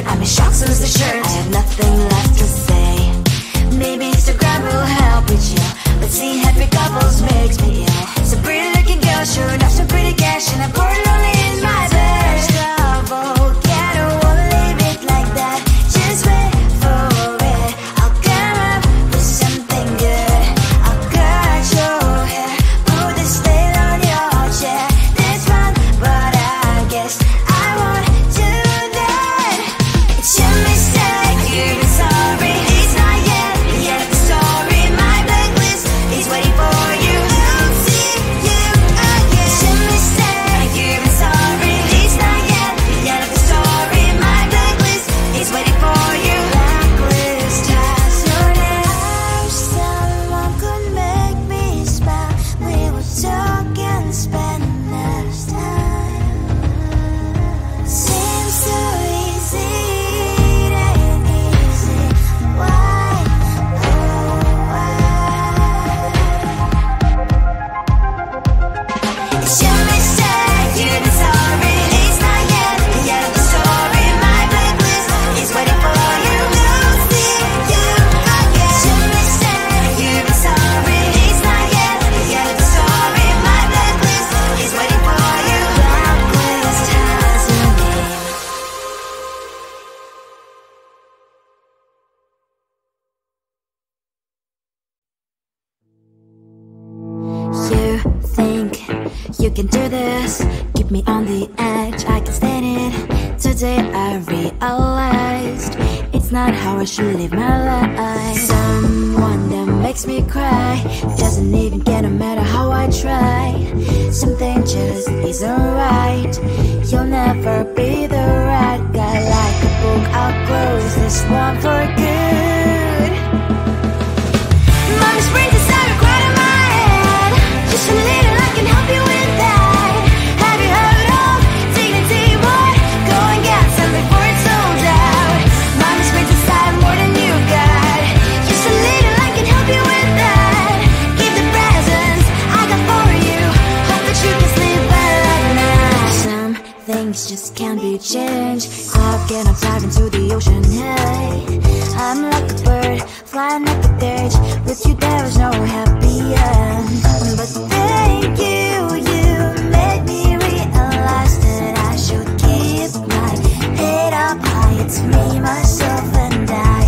I'm in shock, so is the shirt. I have nothing left to say. Maybe Instagram will help with you, but seeing happy couples makes me ill. So pretty looking girl, sure enough, some pretty cash, and I'm pouring only in my bed. Trouble, yeah, I don't wanna leave it like that. Just wait for it. I'll come up with something good. I'll cut your hair, put the stain on your chair. This one, but I guess I won't do that. It's your mistake, you're sorry. It's not yet the end of the story. My blacklist is waiting for you. I'll see you again. It's your mistake, you're sorry. It's not yet the end of the story. My blacklist is waiting for you. Blacklist has your name. I wish someone could make me smile. We would talk and spend less time. Seems so easy, it ain't easy. Why, oh why? It's your mistake, you're sorry. It's not yet the end of the story. My blacklist is waiting for you. I'll see you again. It's your mistake, you're sorry. It's not yet the end of the story. My blacklist is waiting for you. Blacklist has your name. You think you can do this, keep me on the edge, I can stand it. Today I realized it's not how I should live my life. Someone that makes me cry doesn't even get no matter how I try. Something just isn't right. You'll never be the right guy. Like a book, I'll close this one for good. Mommy springs inside a quite in my head. Just a little, I can help you with that. Have you heard of dignity, boy? Go and get some before it's sold out. Mommy springs inside more than you got. Just a little, I can help you with that. Give the presents I got for you. Hope that you can sleep well at night. Some things just can't be changed. I'll get on dive into the ocean, hey. I'm like a bird, flying at the cage. With you there is no happy end. But thank you, you made me realize that I should keep my head up high. It's me, myself and I.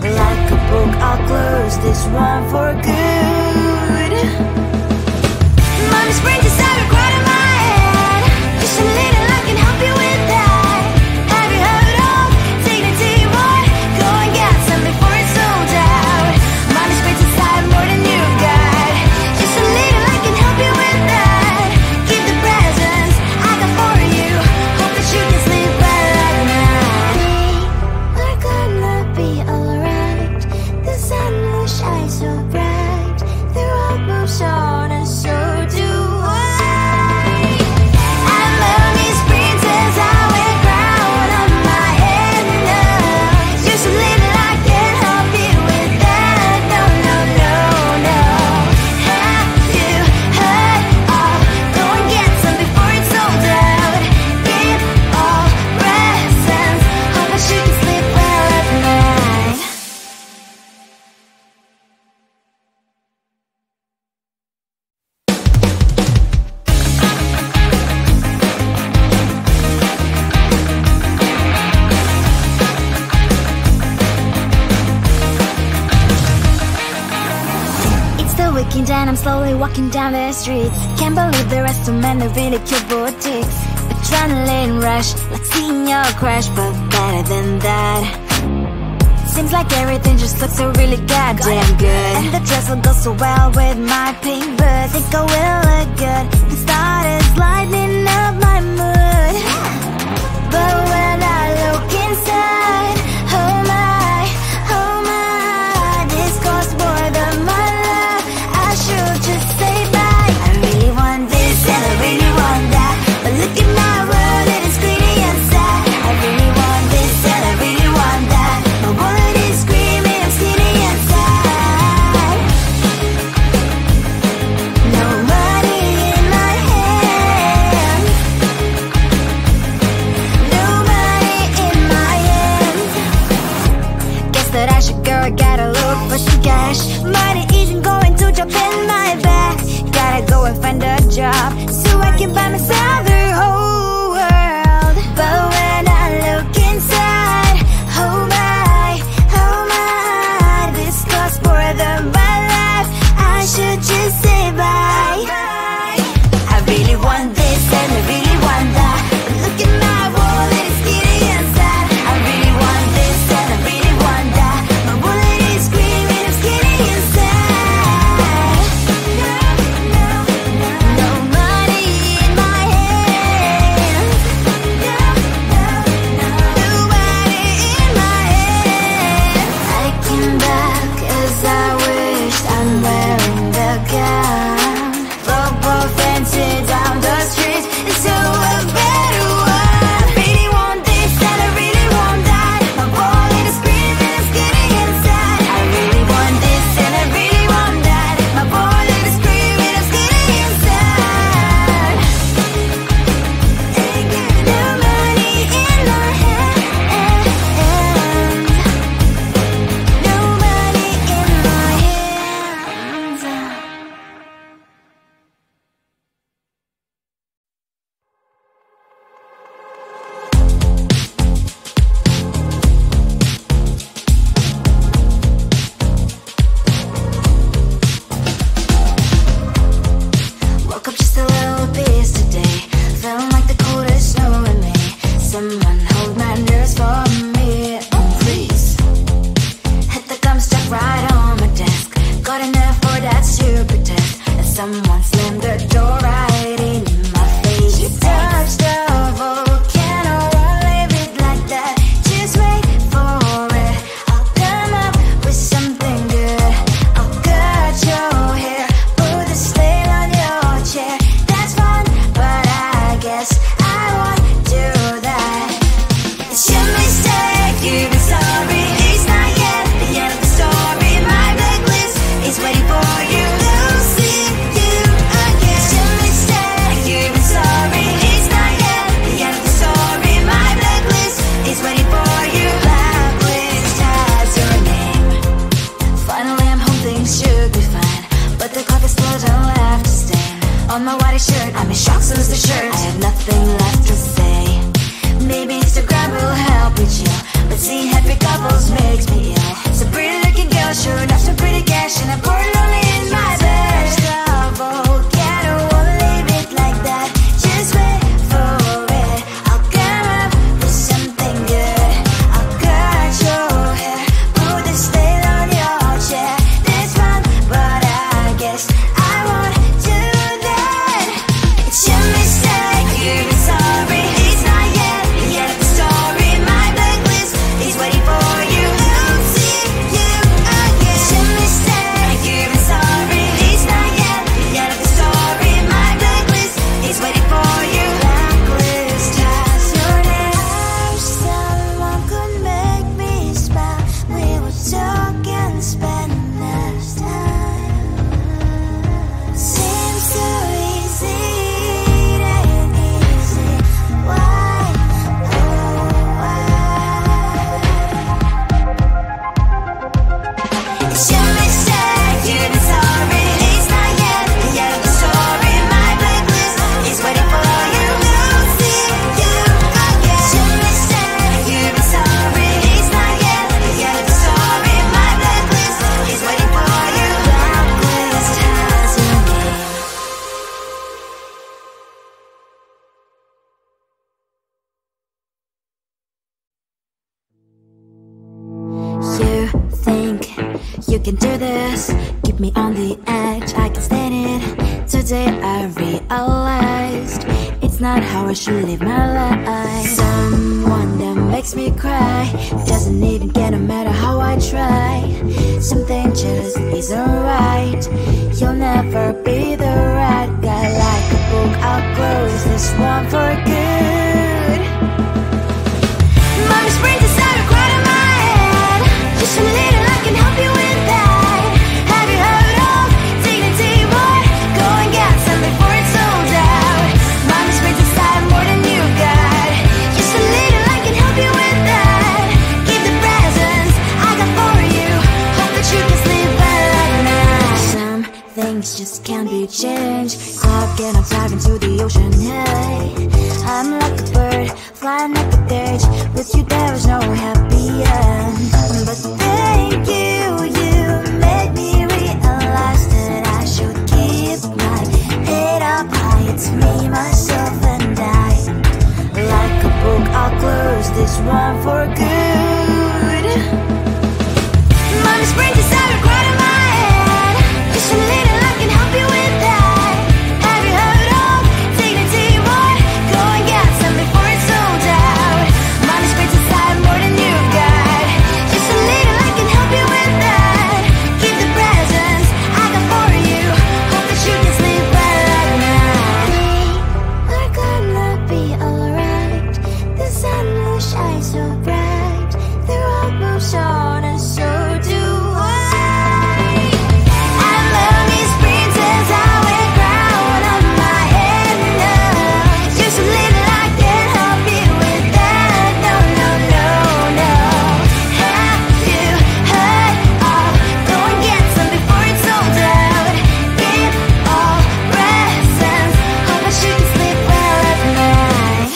Like a book, I'll close this one for good. Mommy springs inside a quite in my head. Just a little, I can help you with that. Have you heard of dignity, boy? Go and get some before it's sold out. Mommy springs inside more than you got. Just a little, I can help you with that. Give the presents I got for you. Hope that you can sleep well at night. We're gonna be alright. The sun will shine so bright. The road moves on and so do I. I'm Lonely's princess, I wear crown on my head now. Just a little, I can't help you with that. No, no, no, no. Have you heard of? Go and get some before it's sold out. Give all presents. Hope that you can sleep well at night. It's the weekend and I'm slowly walking down the streets. Can't believe the rest of men are really cute boutiques. Adrenaline rush, like seeing your crush, but better than that. Seems like everything just looks so really goddamn good. And the dress will go so well with my pink boots. Think I will look good. The start is lighting up my mood. But when I look inside, oh my, this costs more than my love. I should just say bye. I really want this and I really want that, but look at my world, it is pretty and sad. I really want this and I really want that. My wallet is screaming, I'm skinny and sad. No money in my hand. No money in my hand. that I should go, gotta look for some cash. Money isn't going to jump in my back. Gotta go and find a job so I can buy myself the whole world. But when I look inside, oh my, this costs more than my life. I should just say bye. I really want this and I really want that. Look at my wallet, it's getting inside. I really want this and I really want that. My wallet is screaming, it's getting inside. No money in my hand. Nobody in my hand. I came back as I wished. I'm wearing the gown. Football fancy down the streets. It's so a better one. I really want this and I really want that. My wallet is screaming, it's getting inside. I really want this and I really want that. My wallet is screaming, it's getting inside. Ain't got no money in my hand. No money in my hands. Woke up just a little pissed today. Feeling like the coldest snow in me. Someone hold my nerves for me. Oh please. Hit the gum stuck right on my desk. Got enough for that stupid test. And someone slammed the door right in my face. You touched the volcano, won't leave it like that. Just wait for it. I'll come up with something good. I'll cut your hair, put the slate on your chair. That's fun, but I guess I won't do that. It's your mistake, you've been sorry. It's not yet the end of the story. My blacklist is waiting for you. Losing you again. It's your mistake, you've been sorry. It's not yet the end of the story. My blacklist is waiting for you. Blacklist has your name. Finally I'm home, things should be fine, but the clock is still don't left to stand. On my white shirt, I'm in shock, so is the shirt. I have nothing left to say. Maybe Instagram will help me chill, but seeing happy couples makes me ill. So pretty looking girl, sure enough, some pretty cash, and I'm pouring lonely in my bed. Volcano, won't leave it like that. Just wait for it. I'll come up with something good. I'll cut your hair, put the slate on your chair. That's fun, but I guess I won't do that. It's your mistake, you've been sorry. It's not yet the end of the story. My blacklist is waiting for you. Losing you again. It's your mistake, you've been sorry. It's not yet the end of the story. My blacklist is waiting for you. Blacklist has your name. I wish someone could make me smile. We would talk and spend less time. Seems so easy, it ain't easy. Why, oh why? It's your mistake, you've been sorry. It's not yet the end of the story. My blacklist is waiting for you. Losing you again. It's your mistake, you've been sorry. It's not yet the end of the story. My blacklist is waiting for you. Blacklist has your name. You think you can do this, keep me on the edge, I can stand it. Today I realized it's not how I should live my life. Someone that makes me cry doesn't even care no matter how I try. Something just isn't right. You'll never be the right guy. Like a book, I'll close this one for good. Mommy's brains inside are quite in my head. Just a little, I can help you with that. Have you heard of dignity, boy? Go and get some before it's sold out. Mommy's brains inside more than you got. Just a little, I can help you with that. Keep the presents I got for you change. Stop getting up, dive into the ocean, hey. I'm like a bird, flying like a cage. With you there was no happy end. But thank you, you made me realize that I should keep my head up high. It's me, myself and I. Like a book, I'll close this one for good. Mommy springs inside a quite in my head. Just a little I can help you with that. Have you heard of dignity, boy? Go and get some before it's sold out. Mommy springs inside more than you got. Just a little I can help you with that. Keep the presents I got for you. Hope that you can sleep well at night. We're gonna be alright. The sun will shine so bright. The road moves on and so do I. I love these princess, I wear crown on my head now. Just a little I can help you with that. No, no, no, no. Have you heard of? Go and get some before it's sold out. Give all presents. Hope that you can sleep well at night.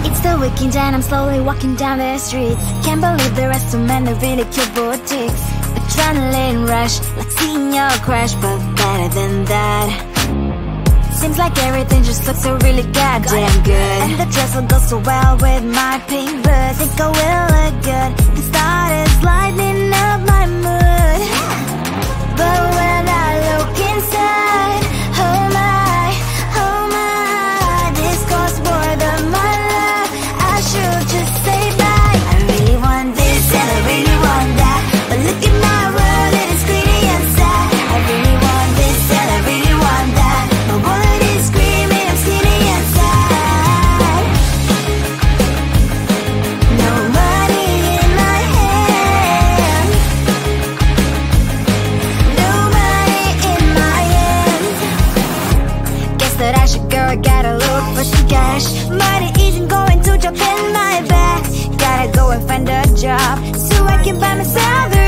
It's the weekend and I'm slowly walking down the streets. Can't believe there are so many really cute boutiques. Adrenaline rush, like seeing your crush, but better than that. Seems like everything just looks so really goddamn good. And the dress will go so well with my pink boots. Think I will look good. The start is lighting up my mood. But when I look inside, oh my, this costs more than my love. I should just say bye. I really want this and I really want that. But look at my world, it is greedy inside. I really want this and I really want that. My wallet is screaming, I'm skinny inside. No money in my hand. No money in my hand. Guess that I should go, I gotta look for some cash. Money isn't going to jump in my back. Gotta go and find a job so I can buy myself a